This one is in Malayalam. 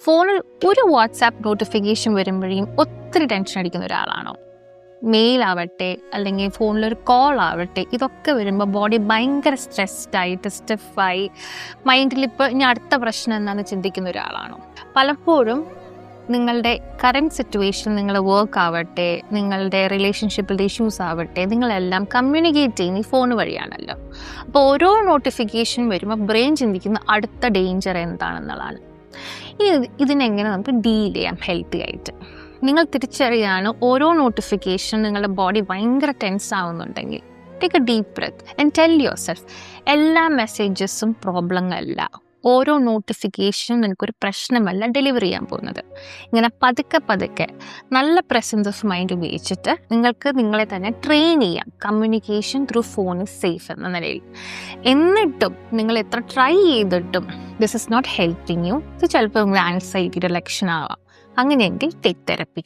ഫോണിൽ ഒരു വാട്സാപ്പ് നോട്ടിഫിക്കേഷൻ വരുമ്പോഴേയും ഒത്തിരി ടെൻഷൻ അടിക്കുന്ന ഒരാളാണോ? മെയിൽ ആവട്ടെ അല്ലെങ്കിൽ ഫോണിലൊരു കോൾ ആവട്ടെ, ഇതൊക്കെ വരുമ്പോൾ ബോഡി ഭയങ്കര സ്ട്രെസ്ഡായിട്ട് സ്റ്റിഫായി മൈൻഡിൽ ഇപ്പോൾ ഇനി അടുത്ത പ്രശ്നം എന്താണെന്ന് ചിന്തിക്കുന്ന ഒരാളാണോ? പലപ്പോഴും നിങ്ങളുടെ കറൻറ്റ് സിറ്റുവേഷൻ, നിങ്ങളുടെ വർക്ക് ആവട്ടെ, നിങ്ങളുടെ റിലേഷൻഷിപ്പിൽ ഇഷ്യൂസ് ആവട്ടെ, നിങ്ങളെല്ലാം കമ്മ്യൂണിക്കേറ്റ് ചെയ്യുന്ന ഈ ഫോൺ വഴിയാണല്ലോ. അപ്പോൾ ഓരോ നോട്ടിഫിക്കേഷൻ വരുമ്പോൾ ബ്രെയിൻ ചിന്തിക്കുന്ന അടുത്ത ഡേഞ്ചർ എന്താണെന്നുള്ളതാണ്. ഇതിനെങ്ങനെ നമുക്ക് ഡീൽ ചെയ്യാം ഹെൽത്തി ആയിട്ട്? നിങ്ങൾ തിരിച്ചറിയാണ് ഓരോ നോട്ടിഫിക്കേഷൻ നിങ്ങളുടെ ബോഡി ഭയങ്കര ടെൻസ് ആവുന്നുണ്ടെങ്കിൽ take a deep breath and tell yourself, എല്ലാ മെസ്സേജസും പ്രോബ്ലം അല്ല, ഓരോ നോട്ടിഫിക്കേഷനും നിനക്കൊരു പ്രശ്നമല്ല ഡെലിവർ ചെയ്യാൻ പോകുന്നത്. ഇങ്ങനെ പതുക്കെ പതുക്കെ നല്ല പ്രസൻസ് ഓഫ് മൈൻഡ് ഉപയോഗിച്ചിട്ട് നിങ്ങൾക്ക് നിങ്ങളെ തന്നെ ട്രെയിൻ ചെയ്യാം communication through phone is safe എന്ന നിലയിൽ. എന്നിട്ടും നിങ്ങൾ എത്ര ട്രൈ ചെയ്തിട്ടും this is not helping you, ഇത് ചിലപ്പോൾ നിങ്ങളുടെ ആൻസൈറ്റിയുടെ ലക്ഷണമാവാം. അങ്ങനെയെങ്കിൽ ടേക്ക് തെറപ്പി.